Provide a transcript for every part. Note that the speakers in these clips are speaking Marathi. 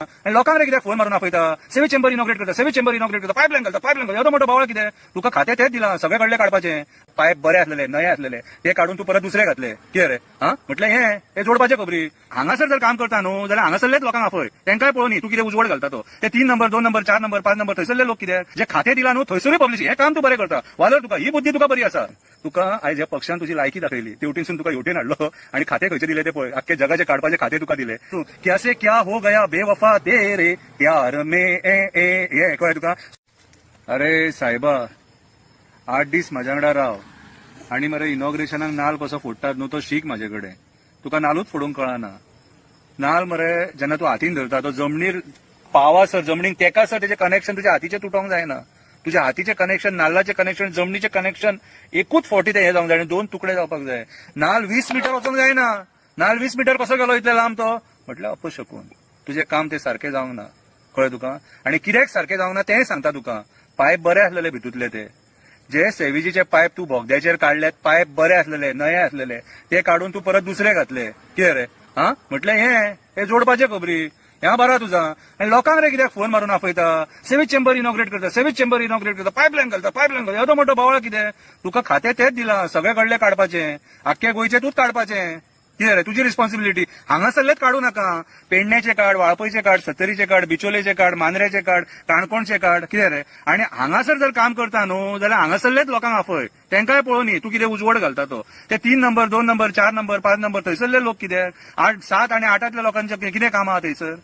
आणि लोकांक रे कित्याक फोन मारून आपयता सेवी चेंबर इनॉग्रेट करता पायपलायन घालता येदो मोठो बावळ कितें तुका खातें तेच दिलां सगळे कडले काडपाचे पायप बरे आसलेले नये आसलेले ते काडून तू परत दुसरे घातले कितें रे म्हटलं हे जोडपाचे खबरी हांगासर जर काम करता न्हू जाल्यार हांगासरलेच लोकांक आपय तेंकाय पळोवनी तू कितें उजवड घालता तो ते 3 नंबर 2 नंबर 4 नंबर 5 नंबर थंयसरले लोक कितें जे खातें दिलां न्हू थंयसरूय पब्लिसिटी हे काम तू बरें करता वालोर तुका ही बुद्धी तुका बरी आसा तुका आयज ह्या पक्षान तुजी लायकी दाखयली तेवटेनसून तुका हेवटेन हाडलो आणि खाते खंयचे दिले ते पळय आख्खे जगाचे काडपाचे खाते तुका दिले तू कैसे क्या हो गया बेवफा तेरे प्यार में हे कळ्ळें तुका अरे सायबा 8 दीस म्हाज्या वांगडा राव आणि मरे इनॉग्रेशनाक नाल कसो फोडटात न्हू तो शीक म्हाजे कडेन तुका नालूच फोडूंक कळना नाल मरे जेन्ना तूं हातीन धरता तो जमनीर पावा सर जमनीक तेका सर तेजे कनेक्शन तुज्या हातीचे तुटोंक जायना तुझ्या हातीचे कनेक्शन नाल्लाचे कनेक्शन जमनीचे कनेक्शन एकूच फावटी ते हे जावंक जाय आनी 2 तुकडे जावपाक जाय नाल 20 मीटर वचोंक जायना नाल 20 मीटर कसो गेलो इतले लांब तो म्हटल्यार अपशकून तुझे काम ते सारखे जावंक ना कळ्ळें तुका आणि कित्याक सारखे जावंक ना तें सांगता तुका पायप बरे आसलेले भितूतले ते जे सेविजीचे पायप तू बोगद्याचेर काढलेत पायप बरे आसलेले नये आसलेले ते काढून तू परत दुसरे घातले कितें रे म्हटलं हे जोडपाचे खबरी ह्या बरा तुझा आणि लोकांक रे कित्याक फोन मारून आपयता सेवी चेंबर इनॉग्रेट करता पायपलायन घालता येदो मोठो बावळ कितें तुका खातें तेच दिलां सगळे कडले काडपाचे आख्खे गोंयचे तूच काडपाचे कितें रे तुजी रिस्पॉन्सिबिलिटी हांगासरलेच काडू नाका पेडण्याचे काड वाळपयचे काड सत्तरीचे काड बिचोलेचे काड मांद्रेचे काड काणकोणचे काड कितें रे आणि हांगासर जर काम करता न्हू जाल्यार हांगासरलेच लोकांक आपय तेंकाय पळोवनी तू कितें उजवड घालता तो ते 3 नंबर 2 नंबर 4 नंबर 5 नंबर थंयसरले लोक कितें 8 7 आणि 8 लोकांचे कितें काम आहा थंयसर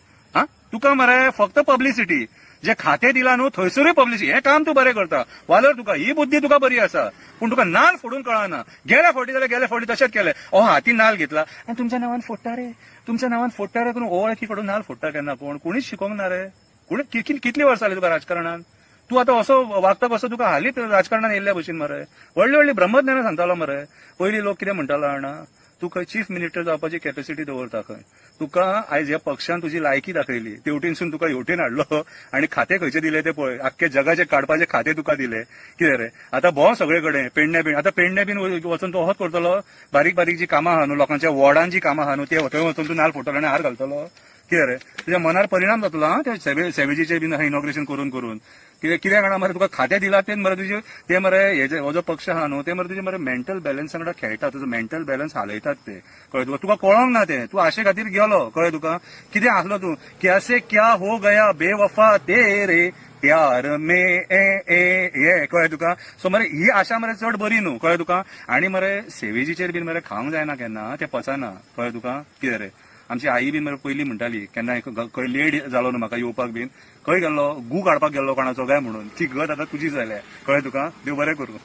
तुका मरे फक्त पब्लिसिटी जे खाते दिला न्हू थंयसरूय पब्लिसिटी हे काम तू बरें करता वालोर तुका ही बुद्धी तुका बरी आसा पूण तुका नाल फोडून कळना गेल्या फावटी जाल्यार गेल्या फावटी तशेंच केलें हातीन नाल घेतला आनी तुमच्या नांवान फोडटा रे करून ओळखी कडून नाल फोडटा केन्ना कोणीच शिकोवंक ना रे कितली वर्सां जाली तुका राजकारणान तू आता असो वागता कसो तुका हालींच राजकारणान येयल्ल्या भशेन मरे व्हडली ब्रह्मज्ञानां सांगतालो मरे पयलीं लोक कितें म्हणटालो जाणा तू खंय चीफ मिनिस्टर जावपाची कॅपॅसिटी दवरता खंय तुका आयज ह्या पक्षान तुजी लायकी दाखयली तेवटेनसून तुका हेवटेन हाडलो आणि खाते खंयचे दिले ते पळय आख्खे जगाचे काडपाचे खाते तुका दिले कितें रे आता भोव सगळे कडेन पेडण्या बीन वचून तो होच करतलो बारीक बारीक जी कामां आहा न्हू लोकांच्या वॉर्डान जी कामां आहा न्हू ते थंय वचून तू नाल फोडटलो आनी हार घालतलो कितें रे तुज्या मनार परिणाम जातलो ते सेवेजीचे बीन इनॉग्रेशन करून कित्याक जाणा मरे तुका खातें दिला ते मरे तुजे ते मरे हो जो पक्ष आहा न्हू ते मरे तुजे मरे मेंटल बॅलन्स वांगडा खेळटा तुजो मेंटल बॅलन्स हालयतात ते कळ्ळें तुका कळोंक ना ते तू आशे खातीर गेलो कळ्ळें तुका कितें आसलो तू कैसे क्या हो गया बेवफा तेरे प्यार में हे कळ्ळें तुका सो मरे ही आशा मरे चड बरी न्हू कळ्ळें तुका आनी मरे सेवेजीचेर बीन मरे खावंक जायना केन्ना ते पचना कळ्ळें तुका कितें रे आमची आई बीन मरे पयलीं म्हणटाली केन्ना खंय लेट जालो न्हू म्हाका येवपाक बीन खंय गेल्लो गू काडपाक गेल्लो कोणाचो काय म्हणून ती गत आतां तुजी जाल्या कळ्ळें तुका देव बरें करूं